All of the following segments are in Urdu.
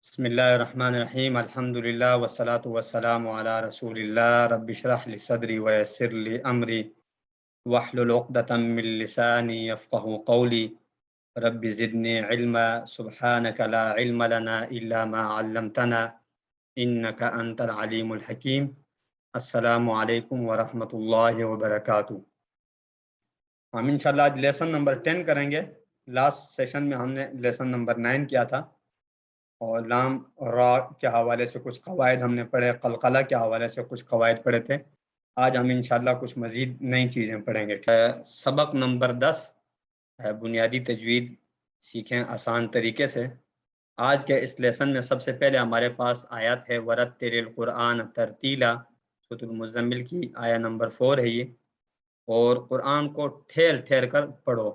بسم اللہ الرحمن الرحیم الحمدللہ والصلاة والسلام علی رسول اللہ رب اشرح لی صدری ویسر لی امری واحلل عقدۃ من لسانی یفقهوا قولی رب زدنی علما سبحانک لا علم لنا الا ما علمتنا انک انت العلیم الحکیم۔ السلام علیکم ورحمۃ اللہ وبرکاتہ۔ ہم انشاءاللہ آج لیسن نمبر 10 کریں گے۔ لاسٹ سیشن میں ہم نے لیسن نمبر 9 کیا تھا اور لام را کے حوالے سے کچھ قواعد ہم نے پڑھے، قلقلہ کے حوالے سے کچھ قواعد پڑھے تھے۔ آج ہم انشاءاللہ کچھ مزید نئی چیزیں پڑھیں گے۔ سبق نمبر 10 بنیادی تجوید سیکھیں آسان طریقے سے۔ آج کے اس لیسن میں سب سے پہلے ہمارے پاس آیت ہے ورتل القرآن ترتیلا، سورۃ المزمل کی آیا نمبر 4 ہے یہ، اور قرآن کو ٹھہر ٹھہر کر پڑھو۔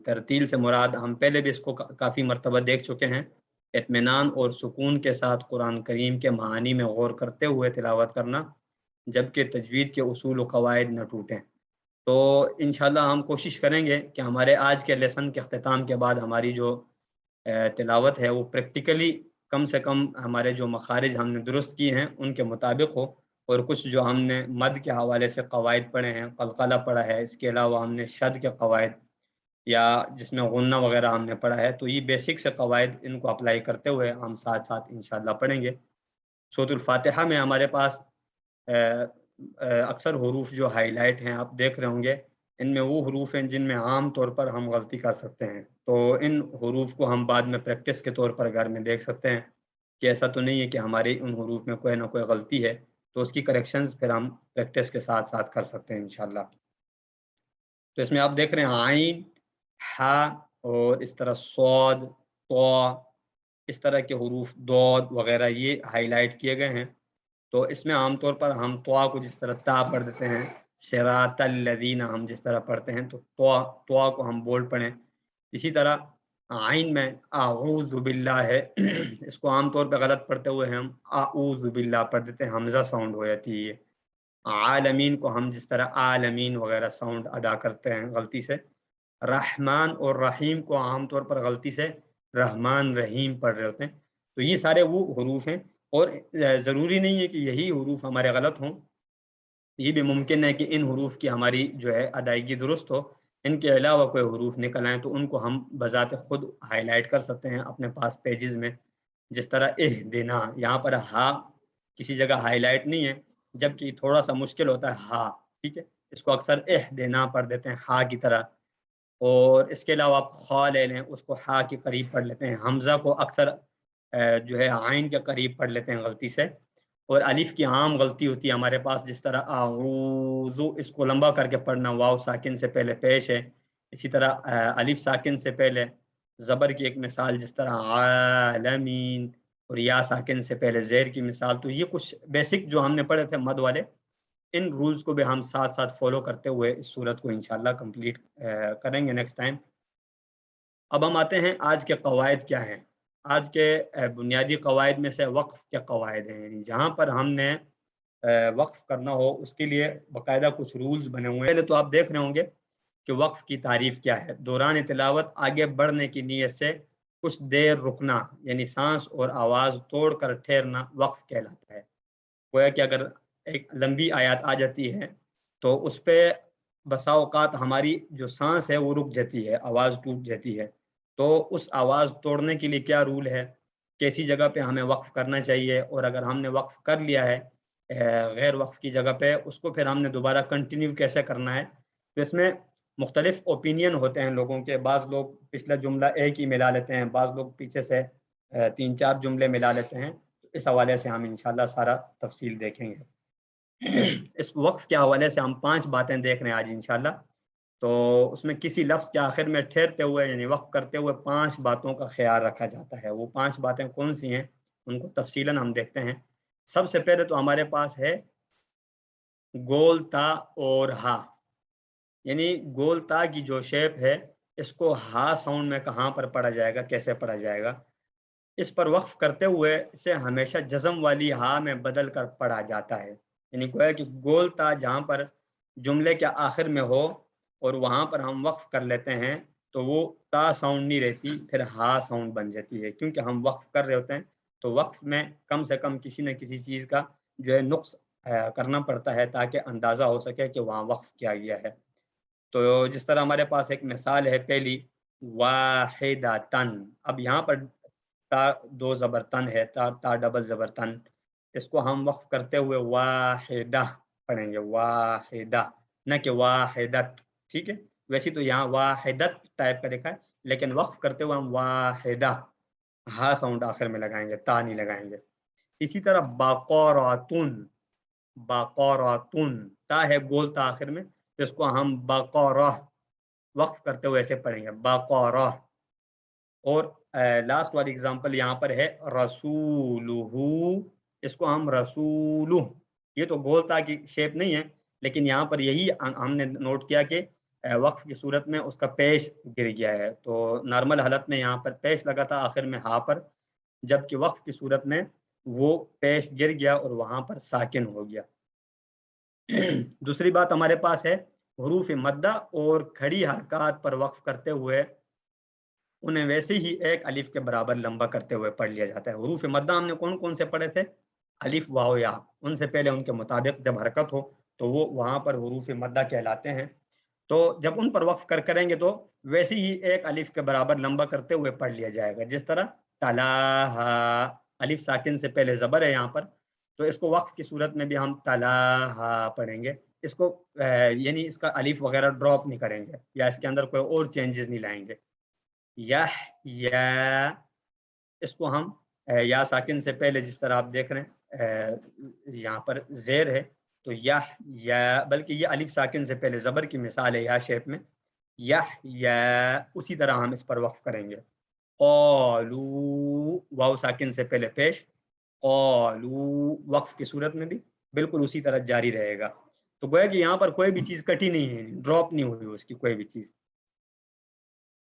ترتیل سے مراد ہم پہلے بھی اس کو کافی مرتبہ دیکھ چکے ہیں، اطمینان اور سکون کے ساتھ قرآن کریم کے معانی میں غور کرتے ہوئے تلاوت کرنا، جبکہ تجوید کے اصول و قواعد نہ ٹوٹیں۔ تو انشاءاللہ ہم کوشش کریں گے کہ ہمارے آج کے لیسن کے اختتام کے بعد ہماری جو تلاوت ہے وہ پریکٹیکلی کم سے کم ہمارے جو مخارج ہم نے درست کی ہیں ان کے مطابق ہو، اور کچھ جو ہم نے مد کے حوالے سے قواعد پڑھے ہیں، قلقلہ پڑھا ہے، اس کے علاوہ ہم نے شد کے قواعد یا جس میں غنہ وغیرہ ہم نے پڑھا ہے، تو یہ بیسک سے قواعد ان کو اپلائی کرتے ہوئے ہم ساتھ ساتھ انشاءاللہ پڑھیں گے۔ سورۃ الفاتحہ میں ہمارے پاس اکثر حروف جو ہائی لائٹ ہیں آپ دیکھ رہے ہوں گے، ان میں وہ حروف ہیں جن میں عام طور پر ہم غلطی کر سکتے ہیں، تو ان حروف کو ہم بعد میں پریکٹس کے طور پر گھر میں دیکھ سکتے ہیں کہ ایسا تو نہیں ہے کہ ہماری ان حروف میں کوئی نہ کوئی غلطی ہے، تو اس کی کریکشنز پھر ہم پریکٹس کے ساتھ ساتھ کر سکتے ہیں انشاءاللہ۔ تو اس میں آپ دیکھ رہے ہیں عین، ہا، اور اس طرح صاد، طا، اس طرح کے حروف دود وغیرہ یہ ہائی لائٹ کیے گئے ہیں۔ تو اس میں عام طور پر ہم طا کو جس طرح تا پڑھ دیتے ہیں، صراط الذین ہم جس طرح پڑھتے ہیں، تو طا کو ہم بولڈ پڑھیں۔ اسی طرح عین میں اعوذ باللہ ہے، اس کو عام طور پہ غلط پڑھتے ہوئے ہم اعوذ باللہ پڑھ دیتے ہیں، حمزہ ساؤنڈ ہو جاتی ہے یہ۔ عالمین کو ہم جس طرح عالمین وغیرہ ساؤنڈ ادا کرتے ہیں غلطی سے۔ رحمان اور رحیم کو عام طور پر غلطی سے رحمان رحیم پڑھ رہے ہوتے ہیں۔ تو یہ سارے وہ حروف ہیں، اور ضروری نہیں ہے کہ یہی حروف ہمارے غلط ہوں، یہ بھی ممکن ہے کہ ان حروف کی ہماری جو ہے ادائیگی درست ہو، ان کے علاوہ کوئی حروف نکل آئیں تو ان کو ہم بذات خود ہائی لائٹ کر سکتے ہیں اپنے پاس پیجز میں، جس طرح اہدنا، یہاں پر ہا کسی جگہ ہائی لائٹ نہیں ہے، جبکہ تھوڑا سا مشکل ہوتا ہے ہا، ٹھیک ہے، اس کو اکثر اہدنا پڑھ دیتے ہیں ہا کی طرح، اور اس کے علاوہ آپ خا لے لیں، اس کو ہا کے قریب پڑھ لیتے ہیں، حمزہ کو اکثر جو ہے عین کے قریب پڑھ لیتے ہیں غلطی سے، اور الف کی عام غلطی ہوتی ہے ہمارے پاس، جس طرح اعوذ، اس کو لمبا کر کے پڑھنا، واو ساکن سے پہلے پیش ہے، اسی طرح الف ساکن سے پہلے زبر کی ایک مثال جس طرح عالمین، اور یا ساکن سے پہلے زیر کی مثال۔ تو یہ کچھ بیسک جو ہم نے پڑھے تھے مد والے، ان رولز کو بھی ہم ساتھ ساتھ فالو کرتے ہوئے اس صورت کو انشاءاللہ کمپلیٹ کریں گے نیکسٹ ٹائم۔ اب ہم آتے ہیں آج کے قواعد کیا ہیں۔ آج کے بنیادی قواعد میں سے وقف کے قواعد ہیں، یعنی جہاں پر ہم نے وقف کرنا ہو اس کے لیے باقاعدہ کچھ رولز بنے ہوئے ہیں۔ پہلے تو آپ دیکھ رہے ہوں گے کہ وقف کی تعریف کیا ہے۔ دوران تلاوت آگے بڑھنے کی نیت سے کچھ دیر رکنا، یعنی سانس اور آواز توڑ کر ٹھہرنا وقف کہلاتا ہے۔ گویا کہ اگر ایک لمبی آیات آ جاتی ہے تو اس پہ بسا اوقات ہماری جو سانس ہے وہ رک جاتی ہے، آواز ٹوٹ جاتی ہے، تو اس آواز توڑنے کے لیے کیا رول ہے، کیسی جگہ پہ ہمیں وقف کرنا چاہیے، اور اگر ہم نے وقف کر لیا ہے غیر وقف کی جگہ پہ، اس کو پھر ہم نے دوبارہ کنٹینیو کیسے کرنا ہے۔ تو اس میں مختلف اوپینین ہوتے ہیں لوگوں کے، بعض لوگ پچھلا جملہ ایک ہی ملا لیتے ہیں، بعض لوگ پیچھے سے 3-4 جملے ملا لیتے ہیں۔ اس حوالے سے ہم انشاءاللہ سارا تفصیل دیکھیں گے۔ اس وقف کے حوالے سے ہم 5 باتیں دیکھ رہے ہیں آج انشاءاللہ۔ تو اس میں کسی لفظ کے آخر میں ٹھہرتے ہوئے یعنی وقف کرتے ہوئے 5 باتوں کا خیال رکھا جاتا ہے۔ وہ 5 باتیں کون سی ہیں ان کو تفصیلاً ہم دیکھتے ہیں۔ سب سے پہلے تو ہمارے پاس ہے گول تا اور ہا، یعنی گول تا کی جو شیپ ہے اس کو ہا ساؤنڈ میں کہاں پر پڑھا جائے گا، کیسے پڑھا جائے گا۔ اس پر وقف کرتے ہوئے اسے ہمیشہ جزم والی ہا میں بدل کر پڑھا جاتا ہے، یعنی گویا کہ گول تا جہاں پر جملے کے آخر میں ہو اور وہاں پر ہم وقف کر لیتے ہیں تو وہ تا ساؤنڈ نہیں رہتی، پھر ہا ساؤنڈ بن جاتی ہے، کیونکہ ہم وقف کر رہے ہوتے ہیں تو وقف میں کم سے کم کسی نہ کسی چیز کا جو ہے نقص کرنا پڑتا ہے تاکہ اندازہ ہو سکے کہ وہاں وقف کیا گیا ہے. تو جس طرح ہمارے پاس ایک مثال ہے پہلی واحدتن، اب یہاں پر تا دو زبر تن ہے، تا ڈبل زبر تن، اس کو ہم وقف کرتے ہوئے واحدہ پڑھیں گے، واحدہ، نہ کہ واحدت. ٹھیک ہے، ویسے تو یہاں واحدت ٹائپ کا لکھا ہے، لیکن وقف کرتے ہوئے ہم واحدہ، ہا ساؤنڈ آخر میں لگائیں گے، تا نہیں لگائیں گے. اسی طرح باقوراتن، باقوراتن، تا ہے گول تا آخر میں، تو اس کو ہم باقورہ وقف کرتے ہوئے ایسے پڑھیں گے، باقورہ. اور لاسٹ والی اگزامپل یہاں پر ہے رسولہ، اس کو ہم رسولہ، یہ تو گول تا کی شیپ نہیں ہے، لیکن یہاں پر یہی ہم نے نوٹ کیا کہ وقف کی صورت میں اس کا پیش گر گیا ہے. تو نارمل حالت میں یہاں پر پیش لگا تھا آخر میں ہا پر، جبکہ وقف کی صورت میں وہ پیش گر گیا اور وہاں پر ساکن ہو گیا. دوسری بات ہمارے پاس ہے حروف مدہ اور کھڑی حرکات پر وقف کرتے ہوئے انہیں ویسے ہی ایک الف کے برابر لمبا کرتے ہوئے پڑھ لیا جاتا ہے. حروف مدہ ہم نے کون کون سے پڑھے تھے؟ الف واو یا، ان سے پہلے ان کے مطابق جب حرکت ہو تو وہ وہاں پر حروف مدہ کہلاتے ہیں. تو جب ان پر وقف کریں گے تو ویسے ہی ایک الف کے برابر لمبا کرتے ہوئے پڑھ لیا جائے گا. جس طرح تلاہا، الف ساکن سے پہلے زبر ہے یہاں پر، تو اس کو وقف کی صورت میں بھی ہم تلاہا پڑھیں گے. اس کو یعنی اس کا الف وغیرہ ڈراپ نہیں کریں گے یا اس کے اندر کوئی اور چینجز نہیں لائیں گے. یا، اس کو ہم یا ساکن سے پہلے جس طرح آپ دیکھ رہے ہیں یہاں پر زیر ہے، تو یا، بلکہ یہ الف ساکن سے پہلے زبر کی مثال ہے یا شیپ میں، یا اسی طرح ہم اس پر وقف کریں گے. قالو، واو ساکن سے پہلے پیش، قالو وقف کی صورت میں بھی بالکل اسی طرح جاری رہے گا. تو گویا کہ یہاں پر کوئی بھی چیز کٹی نہیں ہے، ڈراپ نہیں ہوئی اس کی کوئی بھی چیز.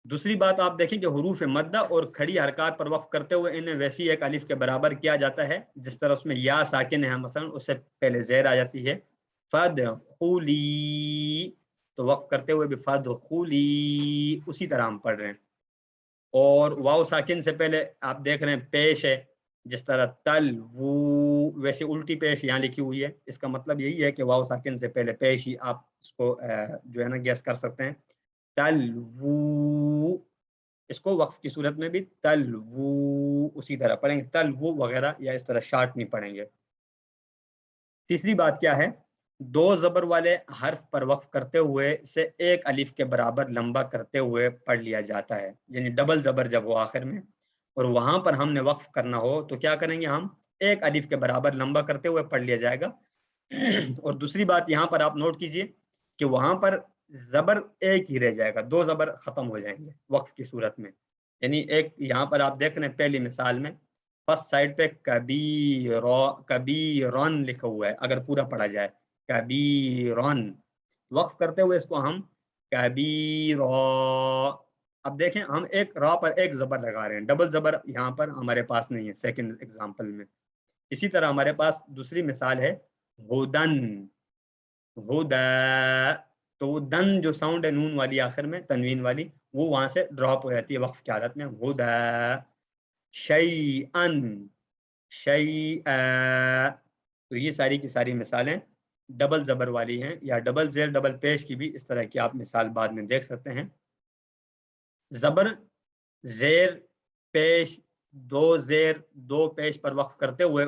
دوسری بات آپ دیکھیں کہ حروف مدہ اور کھڑی حرکات پر وقف کرتے ہوئے انہیں ویسی ایک الف کے برابر کیا جاتا ہے جس طرح اس میں یا ساکن ہے، مثلا اس سے پہلے زیر آ جاتی ہے. فدخولی، تو وقف کرتے ہوئے بھی فدخولی اسی طرح ہم پڑھ رہے ہیں. اور واو ساکن سے پہلے آپ دیکھ رہے ہیں پیش ہے، جس طرح تلوو، ویسے الٹی پیش یہاں لکھی ہوئی ہے. اس کا مطلب یہی ہے کہ واو ساکن سے پہلے پیش ہی آپ اس کو جو ہے نا گیس کر سکتے ہیں. تلوو، اس کو وقف کی صورت میں بھی تلوو اسی طرح پڑھیں گے، تلوو وغیرہ یا اس طرح شارٹ نہیں پڑھیں گے. تیسری بات کیا ہے؟ دو زبر والے حرف پر وقف کرتے ہوئے سے ایک الف کے برابر لمبا کرتے ہوئے پڑھ لیا جاتا ہے. یعنی ڈبل زبر جب ہو آخر میں اور وہاں پر ہم نے وقف کرنا ہو تو کیا کریں گے؟ ہم ایک الف کے برابر لمبا کرتے ہوئے پڑھ لیا جائے گا. اور دوسری بات یہاں پر آپ نوٹ کیجئے کہ وہاں پر زبر ایک ہی رہ جائے گا، دو زبر ختم ہو جائیں گے وقف کی صورت میں. یعنی ایک یہاں پر آپ دیکھ رہے ہیں پہلی مثال میں فرسٹ سائڈ پہ کبیرن لکھا ہوا ہے، اگر پورا پڑھا جائے کبیرن، وقف کرتے ہوئے اس کو ہم کبیرا. اب دیکھیں ہم ایک را پر ایک زبر لگا رہے ہیں، ڈبل زبر یہاں پر ہمارے پاس نہیں ہے سیکنڈ ایگزامپل میں. اسی طرح ہمارے پاس دوسری مثال ہے ہدن، ہدا، تو دن جو ساؤنڈ ہے نون والی آخر میں تنوین والی، وہ وہاں سے ڈراپ ہو جاتی ہے وقف کی حالت میں. ہدا، شیئن، شیئا. تو یہ ساری کی ساری مثالیں ڈبل زبر والی ہیں، یا ڈبل زیر ڈبل پیش کی بھی اس طرح کی آپ مثال بعد میں دیکھ سکتے ہیں. زبر، زیر، پیش، دو زیر دو پیش پر وقف کرتے ہوئے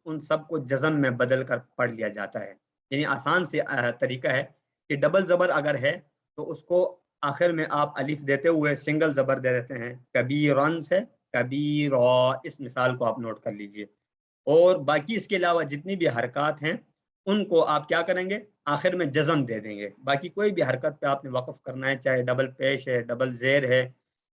ان سب کو جزم میں بدل کر پڑھ لیا جاتا ہے. یعنی آسان سے طریقہ ہے کہ ڈبل زبر اگر ہے تو اس کو آخر میں آپ الف دیتے ہوئے سنگل زبر دے دیتے ہیں، کبیرن سے کبیرا. اس مثال کو آپ نوٹ کر لیجئے. اور باقی اس کے علاوہ جتنی بھی حرکات ہیں ان کو آپ کیا کریں گے؟ آخر میں جزم دے دیں گے. باقی کوئی بھی حرکت پہ آپ نے وقف کرنا ہے، چاہے ڈبل پیش ہے، ڈبل زیر ہے،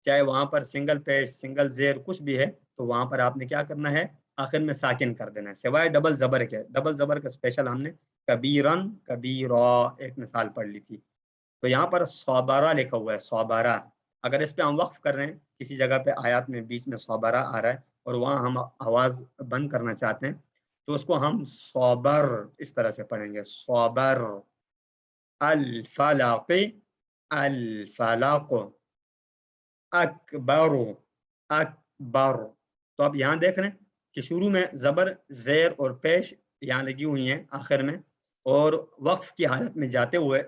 چاہے وہاں پر سنگل پیش سنگل زیر کچھ بھی ہے، تو وہاں پر آپ نے کیا کرنا ہے؟ آخر میں ساکن کر دینا ہے، سوائے ڈبل زبر کے. ڈبل زبر کا اسپیشل ہم نے کبیرن کبیرا ایک مثال پڑھ لی تھی. تو یہاں پر صابرہ لکھا ہوا ہے، صابرہ، اگر اس پہ ہم وقف کر رہے ہیں کسی جگہ پہ آیات میں بیچ میں صابرہ آ رہا ہے اور وہاں ہم آواز بند کرنا چاہتے ہیں تو اس کو ہم صابر اس طرح سے پڑھیں گے، صابر. الفلق، الفلق، اکبر، اکبر. تو آپ یہاں دیکھ رہے ہیں کہ شروع میں زبر، زیر اور پیش یہاں لگی ہوئی ہیں آخر میں، اور وقف کی حالت میں جاتے ہوئے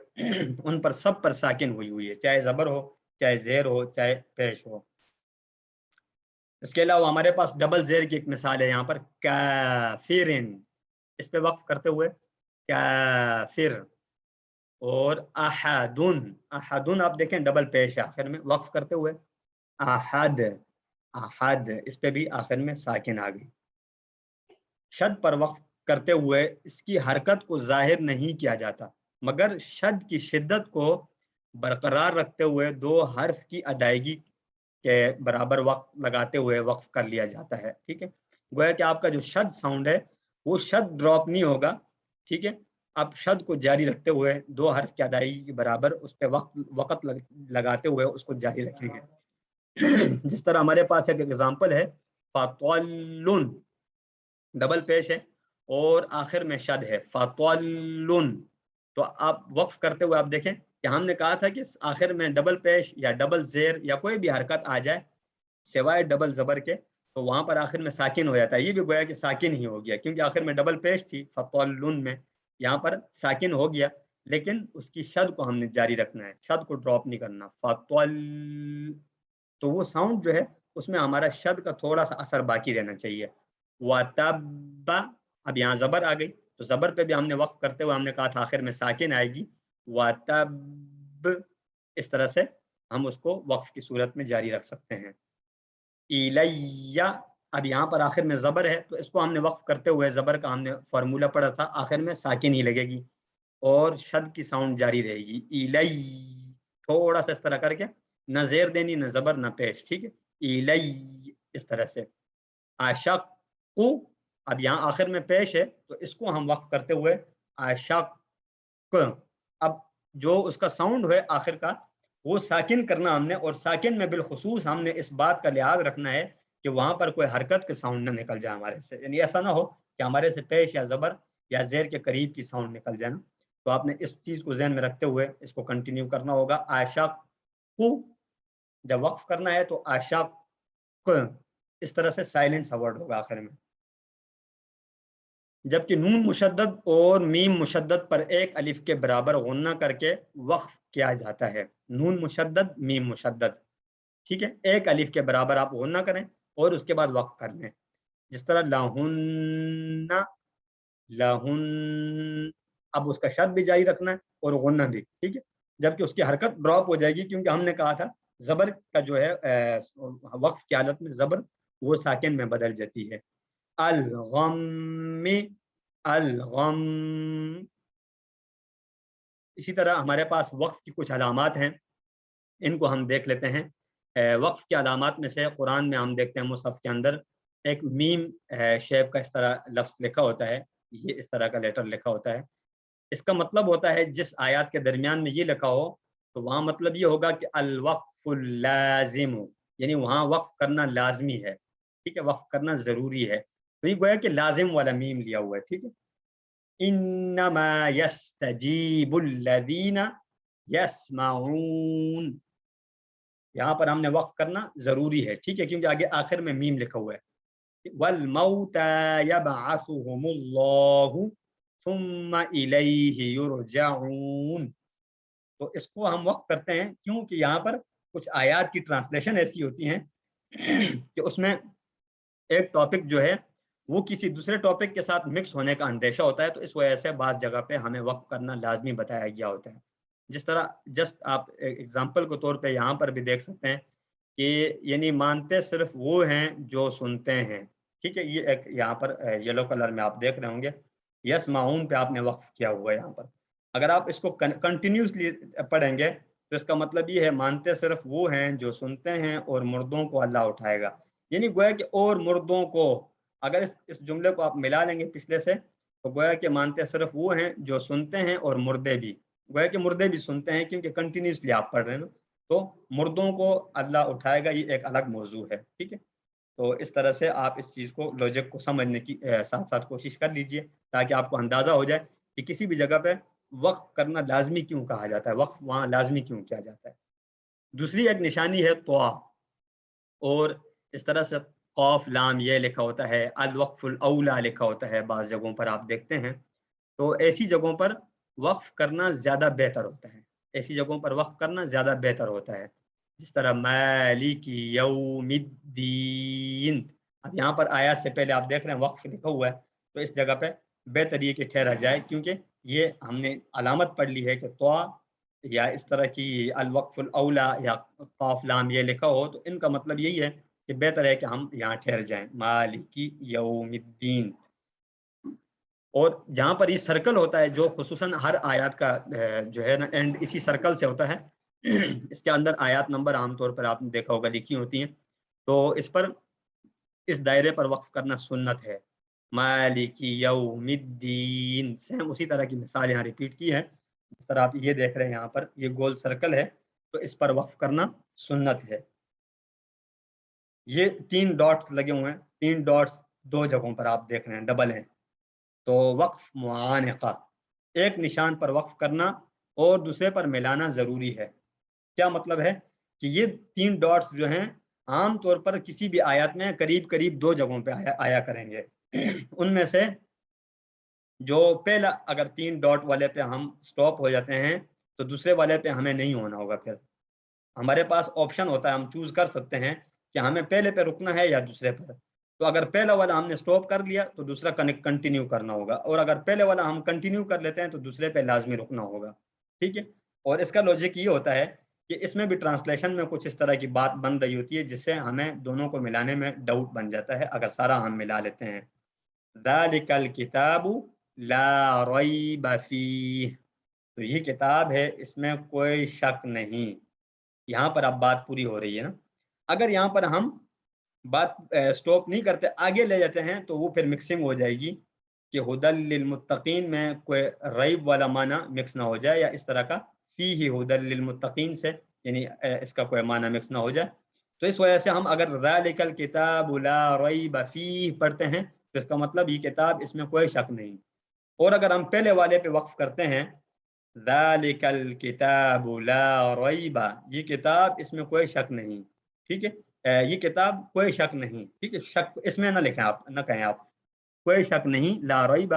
ان پر سب پر ساکن ہوئی ہوئی ہے، چاہے زبر ہو، چاہے زیر ہو، چاہے پیش ہو۔ اس کے علاوہ ہمارے پاس ڈبل زیر کی ایک مثال ہے یہاں پر، کافرن، اس پہ وقف کرتے ہوئے کافر، اور احدن، احدن آپ دیکھیں ڈبل پیش ہے آخر میں، وقف کرتے ہوئے احد، احد، اس پہ بھی آخر میں ساکن آ گئی۔ شد پر وقف کرتے ہوئے اس کی حرکت کو ظاہر نہیں کیا جاتا، مگر شد کی شدت کو برقرار رکھتے ہوئے دو حرف کی ادائیگی کے برابر وقت لگاتے ہوئے وقف کر لیا جاتا ہے، ٹھیک ہے۔ گویا کہ آپ کا جو شد ساؤنڈ ہے وہ شد ڈراپ نہیں ہوگا، ٹھیک ہے، آپ شد کو جاری رکھتے ہوئے دو حرف کی ادائیگی کے برابر اس پہ وقت لگاتے ہوئے اس کو جاری رکھیں گے۔ جس طرح ہمارے پاس ایک ایگزامپل ہے، فَطَلٌ، ڈبل پیش ہے اور آخر میں شد ہے، فَطَلٌ، تو آپ وقف کرتے ہوئے آپ دیکھیں کہ ہم نے کہا تھا کہ آخر میں ڈبل پیش یا ڈبل زیر یا کوئی بھی حرکت آ جائے سوائے ڈبل زبر کے تو وہاں پر آخر میں ساکن ہو جاتا ہے، یہ بھی گویا کہ ساکن ہی ہو گیا کیونکہ آخر میں ڈبل پیش تھی فَطَلٌ میں، یہاں پر ساکن ہو گیا، لیکن اس کی شد کو ہم نے جاری رکھنا ہے، شد کو ڈراپ نہیں کرنا، فَطَلٌ، تو وہ ساؤنڈ جو ہے اس میں ہمارا شد کا تھوڑا سا اثر باقی رہنا چاہیے۔ وَتَبَّ، اب یہاں زبر آ گئی تو زبر پہ بھی ہم نے وقف کرتے ہوئے ہم نے کہا تھا آخر میں ساکن آئے گی، وَتَبَّ، اس طرح سے ہم اس کو وقف کی صورت میں جاری رکھ سکتے ہیں۔ اِلَيَّ، اب یہاں پر آخر میں زبر ہے تو اس کو ہم نے وقف کرتے ہوئے زبر کا ہم نے فارمولہ پڑھا تھا، آخر میں ساکن ہی لگے گی اور شد کی ساؤنڈ جاری رہے گی، اِلَيَّ، تھوڑا سا اس طرح کر کے، نہ زیر دینی نہ زبر نہ پیش، ٹھیک ہے، اِلَيَّ، اس طرح سے۔ عاشق، اب یہاں آخر میں پیش ہے تو اس کو ہم وقف کرتے ہوئے عاشق، اب جو اس کا ساؤنڈ ہے آخر کا وہ ساکن کرنا ہم نے، اور ساکن میں بالخصوص ہم نے اس بات کا لحاظ رکھنا ہے کہ وہاں پر کوئی حرکت کے ساؤنڈ نہ نکل جائے ہمارے سے، یعنی ایسا نہ ہو کہ ہمارے سے پیش یا زبر یا زیر کے قریب کی ساؤنڈ نکل جائے نا، تو آپ نے اس چیز کو ذہن میں رکھتے ہوئے اس کو کنٹینیو کرنا ہوگا۔ عاشق، جب وقف کرنا ہے تو عاشق، اس طرح سے سائلنٹ سا ورڈ ہوگا آخر میں، جبکہ نون مشدد اور میم مشدد پر ایک الف کے برابر غنہ کر کے وقف کیا جاتا ہے، نون مشدد میم مشدد، ٹھیک ہے، ایک الف کے برابر آپ غنہ کریں اور اس کے بعد وقف کر لیں، جس طرح لہن، لہن، اب اس کا شد بھی جاری رکھنا ہے اور غنہ بھی، ٹھیک ہے، جبکہ اس کی حرکت ڈراپ ہو جائے گی کیونکہ ہم نے کہا تھا زبر کا جو ہے وقف کی حالت میں زبر وہ ساکن میں بدل جاتی ہے۔ الغم، الغم، اسی طرح ہمارے پاس وقف کی کچھ علامات ہیں، ان کو ہم دیکھ لیتے ہیں۔ وقف کی علامات میں سے قرآن میں ہم دیکھتے ہیں مصحف کے اندر ایک میم شیپ کا اس طرح لفظ لکھا ہوتا ہے، یہ اس طرح کا لیٹر لکھا ہوتا ہے، اس کا مطلب ہوتا ہے جس آیات کے درمیان میں یہ لکھا ہو تو وہاں مطلب یہ ہوگا کہ الوقف اللازم، یعنی وہاں وقف کرنا لازمی ہے، ٹھیک ہے، وقف کرنا ضروری ہے، تو یہ گویا کہ لازم والا میم لیا ہوا ہے، ٹھیک ہے۔ انما یستجیب الذین یسمعون، یہاں پر ہم نے وقف کرنا ضروری ہے، ٹھیک ہے، کیونکہ آگے آخر میں میم لکھا ہوا ہے۔ والموتى یبعثهم اللہ ثم الیہ یرجعون، تو اس کو ہم وقف کرتے ہیں کیونکہ یہاں پر کچھ آیات کی ٹرانسلیشن ایسی ہوتی ہیں کہ اس میں ایک ٹاپک جو ہے وہ کسی دوسرے ٹاپک کے ساتھ مکس ہونے کا اندیشہ ہوتا ہے، تو اس وجہ سے بعض جگہ پہ ہمیں وقف کرنا لازمی بتایا گیا ہوتا ہے، جس طرح جسٹ آپ ایگزامپل کے طور پہ یہاں پر بھی دیکھ سکتے ہیں کہ یعنی مانتے صرف وہ ہیں جو سنتے ہیں، ٹھیک ہے، یہ ایک یہاں پر یلو کلر میں آپ دیکھ رہے ہوں گے، یس معون پہ آپ نے وقف کیا ہوا ہے یہاں پر، اگر آپ اس کو کنٹینیوسلی پڑھیں گے تو اس کا مطلب یہ ہے مانتے صرف وہ ہیں جو سنتے ہیں اور مردوں کو اللہ اٹھائے گا، یعنی گویا کہ اور مردوں کو، اگر اس جملے کو آپ ملا لیں گے پچھلے سے تو گویا کہ مانتے صرف وہ ہیں جو سنتے ہیں اور مردے بھی، گویا کہ مردے بھی سنتے ہیں کیونکہ کنٹینیوسلی آپ پڑھ رہے ہیں نا، تو مردوں کو اللہ اٹھائے گا، یہ ایک الگ موضوع ہے، ٹھیک ہے، تو اس طرح سے آپ اس چیز کو لاجک کو سمجھنے کی ساتھ ساتھ کوشش کر لیجئے تاکہ آپ کو اندازہ ہو جائے کہ کسی بھی جگہ پہ وقف کرنا لازمی کیوں کہا جاتا ہے، وقف وہاں لازمی کیوں کیا جاتا ہے۔ دوسری ایک نشانی ہے طوا، اور اس طرح سے قاف لام یہ لکھا ہوتا ہے، الوقف الاولا لکھا ہوتا ہے بعض جگہوں پر آپ دیکھتے ہیں، تو ایسی جگہوں پر وقف کرنا زیادہ بہتر ہوتا ہے، ایسی جگہوں پر وقف کرنا زیادہ بہتر ہوتا ہے، جس طرح مالک یوم الدین۔ اب یہاں پر آیات سے پہلے آپ دیکھ رہے ہیں وقف لکھا ہوا ہے، تو اس جگہ پہ بہتر یہ کہ ٹھہرا جائے، کیونکہ یہ ہم نے علامت پڑھ لی ہے کہ تو یا اس طرح کی الوقف الاولا یا قاف لام یہ لکھا ہو، تو ان کا مطلب یہی ہے کہ بہتر ہے کہ ہم یہاں ٹھہر جائیں، مالک یوم الدین۔ اور جہاں پر یہ سرکل ہوتا ہے، جو خصوصاً ہر آیات کا جو ہے نا اینڈ اسی سرکل سے ہوتا ہے، اس کے اندر آیات نمبر عام طور پر آپ نے دیکھا ہوگا لکھی ہوتی ہیں، تو اس پر اس دائرے پر وقف کرنا سنت ہے، مالک یوم الدین۔ سیم اسی طرح کی مثال یہاں ریپیٹ کی ہے، اس طرح آپ یہ دیکھ رہے ہیں یہاں پر یہ گول سرکل ہے، تو اس پر وقف کرنا سنت ہے۔ یہ 3 ڈاٹس لگے ہوئے ہیں، 3 ڈاٹس 2 جگہوں پر آپ دیکھ رہے ہیں ڈبل ہیں، تو وقف معانقہ، ایک نشان پر وقف کرنا اور دوسرے پر ملانا ضروری ہے۔ کیا مطلب ہے کہ یہ 3 ڈاٹس جو ہیں عام طور پر کسی بھی آیات میں قریب قریب 2 جگہوں پہ آیا کریں گے، ان میں سے جو پہلا اگر 3 ڈاٹ والے پہ ہم سٹاپ ہو جاتے ہیں تو دوسرے والے پہ ہمیں نہیں ہونا ہوگا، پھر ہمارے پاس آپشن ہوتا ہے، ہم چوز کر سکتے ہیں کہ ہمیں پہلے پہ رکنا ہے یا دوسرے پر، تو اگر پہلا والا ہم نے سٹاپ کر لیا تو دوسرا کنٹینیو کرنا ہوگا، اور اگر پہلے والا ہم کنٹینیو کر لیتے ہیں تو دوسرے پہ لازمی رکنا ہوگا، ٹھیک ہے۔ اور اس کا لاجک یہ ہوتا ہے کہ اس میں بھی ٹرانسلیشن میں کچھ اس طرح کی بات بن رہی ہوتی ہے جس سے ہمیں دونوں کو ملانے میں ڈاؤٹ بن جاتا ہے اگر سارا ہم ملا لیتے ہیں۔ ذالک الکتاب لا ریب فیہ، تو یہ کتاب ہے اس میں کوئی شک نہیں، یہاں پر اب بات پوری ہو رہی ہے نا۔ اگر یہاں پر ہم بات سٹاپ نہیں کرتے آگے لے جاتے ہیں تو وہ پھر مکسنگ ہو جائے گی کہ ہدی للمتقین میں کوئی ریب والا معنی مکس نہ ہو جائے، یا اس طرح کا فیہ ہدی للمتقین سے یعنی اس کا کوئی معنی مکس نہ ہو جائے، تو اس وجہ سے ہم اگر ذالک الکتاب لا ریب فیہ پڑھتے ہیں تو اس کا مطلب یہ کتاب اس میں کوئی شک نہیں، اور اگر ہم پہلے والے پہ وقف کرتے ہیں ذالک الکتاب لا ریب، یہ کتاب اس میں کوئی شک نہیں، ٹھیک ہے، یہ کتاب کوئی شک نہیں، ٹھیک ہے، شک اس میں نہ لکھیں آپ، نہ کہیں آپ کوئی شک نہیں، لا ریب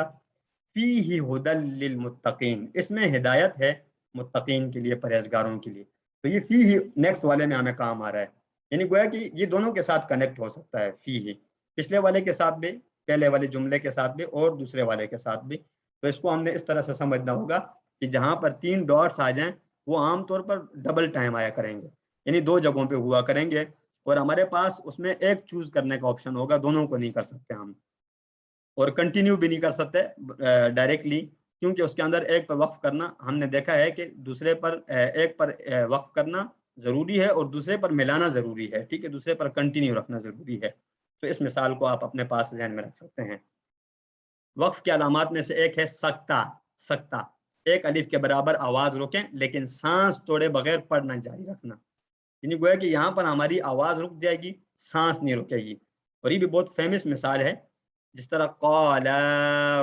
فیہ ہدی للمتقین، اس میں ہدایت ہے متقین کے لیے، پرہیزگاروں کے لیے، تو یہ فیہ نیکسٹ والے میں ہمیں کام آ رہا ہے، یعنی گویا کہ یہ دونوں کے ساتھ کنیکٹ ہو سکتا ہے، فیہ پچھلے والے کے ساتھ بھی، پہلے والے جملے کے ساتھ بھی، اور دوسرے والے کے ساتھ بھی، تو اس کو ہم نے اس طرح سے سمجھنا ہوگا کہ جہاں پر 3 ڈاٹس آ جائیں وہ عام طور پر ڈبل ٹائم آیا کریں گے، یعنی 2 جگہوں پہ ہوا کریں گے، اور ہمارے پاس اس میں ایک چوز کرنے کا آپشن ہوگا، دونوں کو نہیں کر سکتے ہم، اور کنٹینیو بھی نہیں کر سکتے ڈائریکٹلی، کیونکہ اس کے اندر ایک پر وقف کرنا ہم نے دیکھا ہے کہ دوسرے پر ایک پر وقف کرنا ضروری ہے اور دوسرے پر ملانا ضروری ہے، ٹھیک ہے، دوسرے پر کنٹینیو رکھنا ضروری ہے، تو اس مثال کو آپ اپنے پاس ذہن میں رکھ سکتے ہیں۔ وقف کی علامات میں سے ایک ہے سکتہ، سکتہ، ایک الف کے برابر آواز روکیں لیکن سانس توڑے بغیر پڑھنا جاری رکھنا، یعنی گویا کہ یہاں پر ہماری آواز رک جائے گی، سانس نہیں رکے گی، اور یہ بھی بہت فیمس مثال ہے، جس طرح قال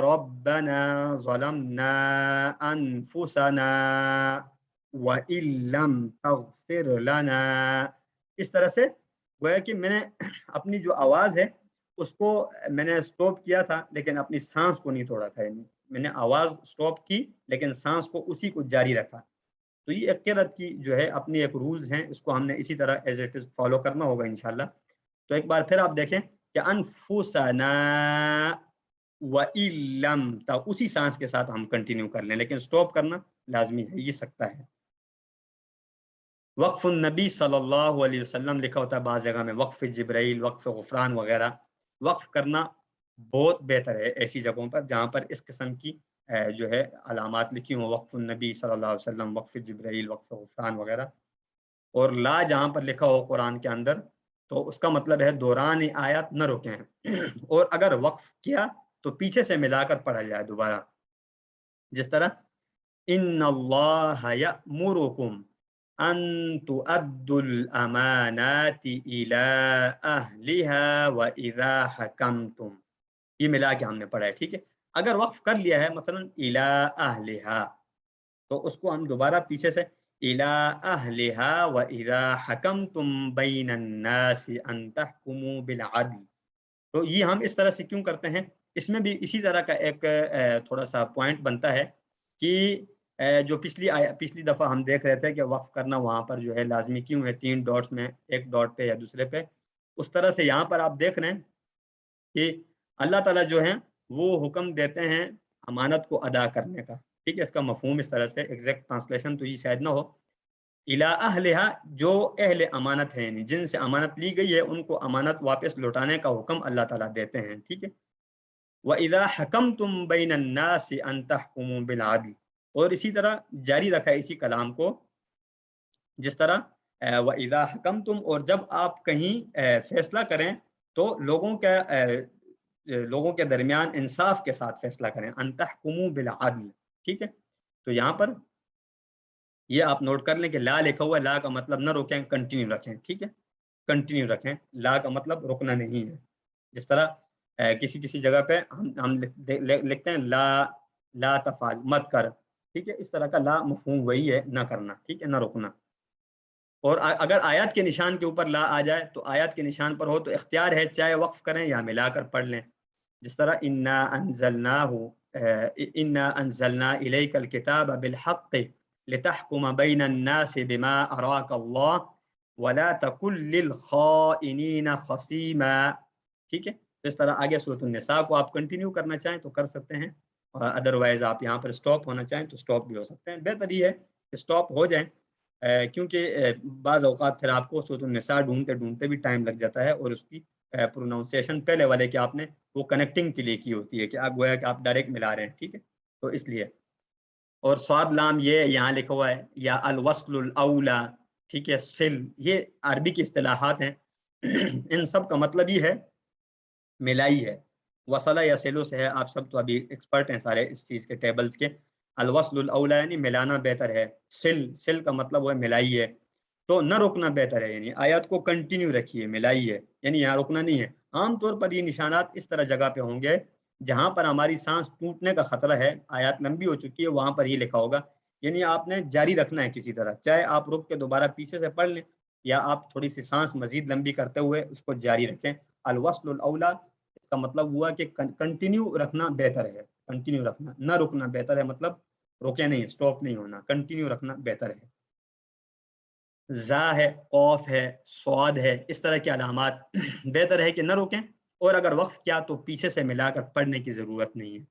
ربنا ظلمنا انفسنا وَإِن لَّمْ تَغْفِرْ لَنَا، اس طرح سے گویا کہ میں نے اپنی جو آواز ہے اس کو میں نے سٹاپ کیا تھا لیکن اپنی سانس کو نہیں توڑا تھا، میں نے آواز سٹاپ کی لیکن سانس کو اسی کو جاری رکھا، تو یہ ایک قرأت کی جو ہے اپنی ایک رولز ہیں، اس کو ہم نے اسی طرح ایز اٹ از فالو کرنا ہوگا انشاءاللہ۔ تو ایک بار پھر آپ دیکھیں کہ انفسنا وَإِن لَّمْ، اسی سانس کے ساتھ ہم کنٹینیو کر لیں لیکن سٹاپ کرنا لازمی ہے، یہ سکتا ہے۔ وقف النبی صلی اللہ علیہ وسلم لکھا ہوتا ہے بعض جگہ میں، وقف جبرائیل، وقف غفران وغیرہ، وقف کرنا بہت بہتر ہے ایسی جگہوں پر جہاں پر اس قسم کی جو ہے علامات لکھی ہوں، وقف النبی صلی اللہ علیہ وسلم، وقف جبرائیل، وقف غفران وغیرہ، اور لا جہاں پر لکھا ہو قرآن کے اندر تو اس کا مطلب ہے دوران آیات نہ روکیں، اور اگر وقف کیا تو پیچھے سے ملا کر پڑھا جائے دوبارہ، جس طرح ان اللہ یأمرکم ان تؤدوا الامانات الى اہلها واذا حکمتم، یہ ملا کے ہم نے پڑھا ہے، ٹھیک ہے۔ اگر وقف کر لیا ہے مثلا الى اہلها تو اس کو ہم دوبارہ پیچھے سے الى اہلها واذا حکمتم بین الناس ان تحکموا بالعدل، تو یہ ہم اس طرح سے کیوں کرتے ہیں؟ اس میں بھی اسی طرح کا ایک تھوڑا سا پوائنٹ بنتا ہے کہ جو پچھلی دفعہ ہم دیکھ رہے تھے کہ وقف کرنا وہاں پر جو ہے لازمی کیوں ہے 3 ڈاٹس میں، ایک ڈاٹ پہ یا دوسرے پہ، اس طرح سے یہاں پر آپ دیکھ رہے ہیں کہ اللہ تعالیٰ جو ہے وہ حکم دیتے ہیں امانت کو ادا کرنے کا، ٹھیک ہے؟ اس کا مفہوم اس طرح سے ایگزیکٹ ٹرانسلیشن تو یہ شاید نہ ہو، الا اہلہا، جو اہل امانت ہے، یعنی جن سے امانت لی گئی ہے ان کو امانت واپس لوٹانے کا حکم اللہ تعالیٰ دیتے ہیں، ٹھیک ہے؟ وَإِذَا حَكَمْتُمْ بَيْنَ النَّاسِ أَن تَحْكُمُوا بِالْعَدْلِ، اور اسی طرح جاری رکھا ہے اسی کلام کو، جس طرح وَإِذَا حَكَمْتُمْ، اور جب آپ کہیں فیصلہ کریں تو لوگوں کے درمیان انصاف کے ساتھ فیصلہ کریں، ان تحکموا بالعدل، ٹھیک ہے؟ تو یہاں پر یہ آپ نوٹ کر لیں کہ لا لکھا ہوا ہے، لا کا مطلب نہ روکیں، کنٹینیو رکھیں، ٹھیک ہے؟ کنٹینیو رکھیں، لا کا مطلب رکنا نہیں ہے۔ جس طرح کسی جگہ پہ ہم لکھتے ہیں لا تفعل، مت کر، ٹھیک ہے؟ اس طرح کا لا مفہوم وہی ہے، نہ کرنا، ٹھیک ہے؟ نہ رکنا۔ اور اگر آیات کے نشان کے اوپر لا آ جائے تو آیات کے نشان پر ہو تو اختیار ہے، چاہے وقف کریں یا ملا کر پڑھ لیں، جس طرح انا انزلنا الیک الکتاب بالحق لتحکم بین الناس بما اراک اللہ ولا تکن للخائنین خصیما، ٹھیک ہے؟ اس طرح آگے سورۃ النساء کو آپ کنٹینیو کرنا چاہیں تو کر سکتے ہیں، ادروائز آپ یہاں پر سٹاپ ہونا چاہیں تو سٹاپ بھی ہو سکتے ہیں، بہتر یہ ہے کہ سٹاپ ہو جائیں، کیونکہ بعض اوقات پھر آپ کو سورۃ النساء ڈھونڈتے بھی ٹائم لگ جاتا ہے، اور اس کی پروناؤنسیشن پہلے والے کہ آپ نے وہ کنیکٹنگ کے لیے کی ہوتی ہے کہ آپ گویا کہ آپ ڈائریکٹ ملا رہے ہیں، ٹھیک ہے؟ تو اس لیے، اور صاد لام یہ یہاں لکھا ہوا ہے، یا الوصل الاولا، ٹھیک ہے؟ سل، یہ عربی کی اصطلاحات ہیں، ان سب کا مطلب یہ ہے ملائی ہے، وصلہ یا سلو سے ہے، آپ سب تو ابھی ایکسپرٹ ہیں سارے اس چیز کے ٹیبلز کے۔ الوصل الاولا یعنی ملانا بہتر ہے، سل کا مطلب وہ ہے ملائی ہے، تو نہ رکنا بہتر ہے، یعنی آیات کو کنٹینیو رکھیے، ملائی ہے، یعنی یہاں رکنا نہیں ہے۔ عام طور پر یہ نشانات اس طرح جگہ پہ ہوں گے جہاں پر ہماری سانس ٹوٹنے کا خطرہ ہے، آیات لمبی ہو چکی ہے، وہاں پر یہ لکھا ہوگا، یعنی آپ نے جاری رکھنا ہے کسی طرح، چاہے آپ رک کے دوبارہ پیچھے سے پڑھ لیں یا آپ تھوڑی سی سانس مزید لمبی کرتے ہوئے اس کو جاری رکھیں۔ الوصل الاولا اس کا مطلب ہوا کہ کنٹینیو رکھنا بہتر ہے، کنٹینیو رکھنا، نہ رکنا بہتر ہے، مطلب روکے نہیں، سٹاپ نہیں ہونا، کنٹینیو رکھنا بہتر ہے۔ زا ہے، قوف ہے، صاد ہے، اس طرح کی علامات بہتر ہے کہ نہ روکیں، اور اگر وقف کیا تو پیچھے سے ملا کر پڑھنے کی ضرورت نہیں ہے،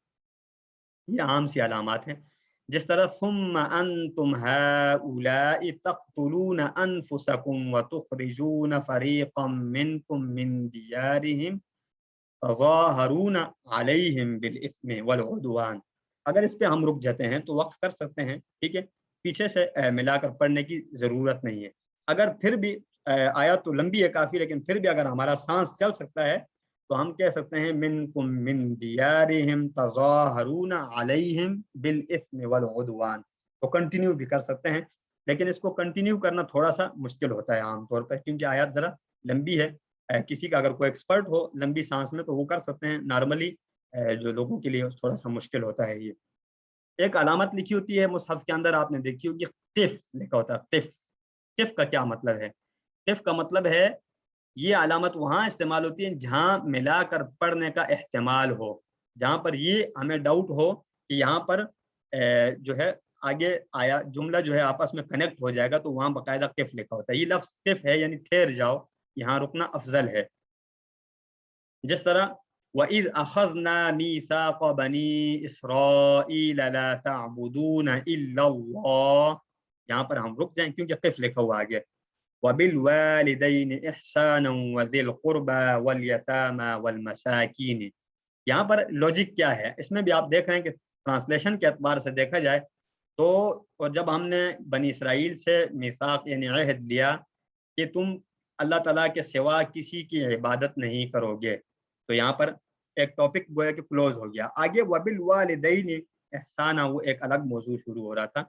یہ عام سی علامات ہیں۔ جس طرح ثم انتم هؤلاء تقتلون انفسکم وتخرجون فریقا منکم من دیارہم تظاہرون علیہم بالاثم والعدوان، اگر اس پہ ہم رک جاتے ہیں تو وقف کر سکتے ہیں، ٹھیک ہے؟ پیچھے سے ملا کر پڑھنے کی ضرورت نہیں ہے۔ اگر پھر بھی آیات تو لمبی ہے کافی، لیکن پھر بھی اگر ہمارا سانس چل سکتا ہے تو ہم کہہ سکتے ہیں منکم من دیارہم تظاہرون علیہم بالاثم والعدوان، تو کنٹینیو بھی کر سکتے ہیں، لیکن اس کو کنٹینیو کرنا تھوڑا سا مشکل ہوتا ہے عام طور پر، کیونکہ آیات ذرا لمبی ہے۔ کسی کا اگر کوئی ایکسپرٹ ہو لمبی سانس میں تو وہ کر سکتے ہیں، نارملی جو لوگوں کے لیے تھوڑا سا مشکل ہوتا ہے۔ یہ ایک علامت لکھی ہوتی ہے مصحف کے اندر، آپ نے دیکھی ہوگی، قف لکھا ہوتا ہے، قف۔ قف کا کیا مطلب ہے؟ قف کا مطلب ہے یہ علامت وہاں استعمال ہوتی ہے جہاں ملا کر پڑھنے کا احتمال ہو، جہاں پر یہ ہمیں ڈاؤٹ ہو کہ یہاں پر جو ہے آگے آیا جملہ جو ہے آپس میں کنیکٹ ہو جائے گا، تو وہاں باقاعدہ قف لکھا ہوتا ہے۔ یہ لفظ قف ہے یعنی ٹھہر جاؤ، یہاں رکنا افضل ہے۔ جس طرح وَإِذْ أَخَذْنَا مِيثَاقَ بَنِي إِسْرَائِيلَ لَا تَعْبُدُونَ إِلَّا اللَّهَ، یہاں پر ہم رک جائیں کیونکہ قف لکھا ہوا آگے۔ وَبِالْوَالِدَيْنِ إِحْسَانًا وَذِي الْقُرْبَى وَالْيَتَامَى وَالْمَسَاكِينِ، یہاں پر لاجک کیا ہے؟ اس میں بھی آپ دیکھ رہے ہیں کہ ٹرانسلیشن کے اعتبار سے دیکھا جائے تو، اور جب ہم نے بنی اسرائیل سے میثاق یعنی عہد لیا کہ تم اللہ تعالیٰ کے سوا کسی کی عبادت نہیں کرو گے، تو یہاں پر ایک ٹاپک گویا کہ کلوز ہو گیا۔ آگے وَبِالْوَالِدَيْنِ احسانہ، وہ ایک الگ موضوع شروع ہو رہا تھا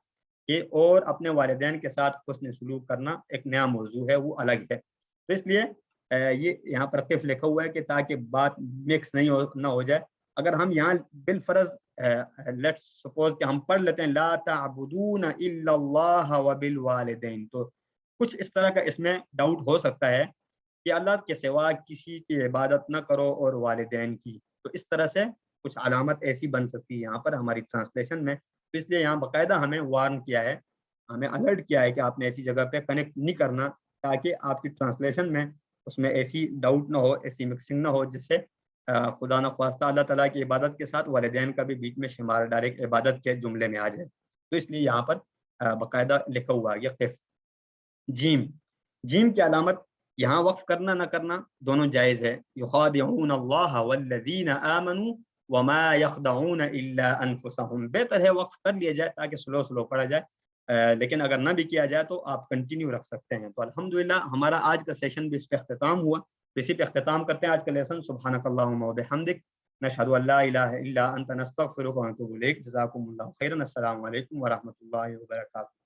کہ اور اپنے والدین کے ساتھ حسن سلوک کرنا ایک نیا موضوع ہے، وہ الگ ہے، تو اس لیے یہ یہاں پر قف لکھا ہوا ہے کہ تاکہ بات مکس نہ ہو جائے۔ اگر ہم یہاں بالفرض لیٹس سپوز کہ ہم پڑھ لیتے ہیں لا تعبدون الا اللہ وبالوالدین، تو کچھ اس طرح کا اس میں ڈاؤٹ ہو سکتا ہے کہ اللہ کے سوا کسی کی عبادت نہ کرو اور والدین کی. تو اس طرح سے کچھ علامت ایسی بن سکتی ہے یہاں پر ہماری ٹرانسلیشن میں. تو اس لیے یہاں باقاعدہ ہمیں وارن کیا ہے, ہمیں الرٹ کیا ہے کہ آپ نے ایسی جگہ پہ کنیکٹ نہیں کرنا, تاکہ آپ کی ٹرانسلیشن میں اس میں ایسی ڈاؤٹ نہ ہو, ایسی مکسنگ نہ ہو جس سے خدا نخواستہ اللہ تعالیٰ کی عبادت کے ساتھ والدین کا بھی بیچ میں شمار ڈائریکٹ عبادت کے جملے میں آ جائے. تو اس لیے یہاں پر باقاعدہ لکھا ہوا ہے قف. جیم, جیم کی علامت یہاں وقف کرنا نہ کرنا دونوں جائز ہے. یخادعون اللہ والذین آمنوا وما یخدعون الا انفسهم. بہتر ہے وقف کر لیا جائے تاکہ سلو پڑھا جائے, لیکن اگر نہ بھی کیا جائے تو آپ کنٹینیو رکھ سکتے ہیں. تو الحمدللہ ہمارا آج کا سیشن بھی اس پہ اختتام ہوا. اسی پہ اختتام کرتے ہیں آج کا لیسن. سبحانک اللہم و بحمدک نشہد ان لا الہ الا انت نستغفرک ونتوب الیک. جزاکم اللہ خیرا. السلام علیکم ورحمۃ اللہ وبرکاتہ.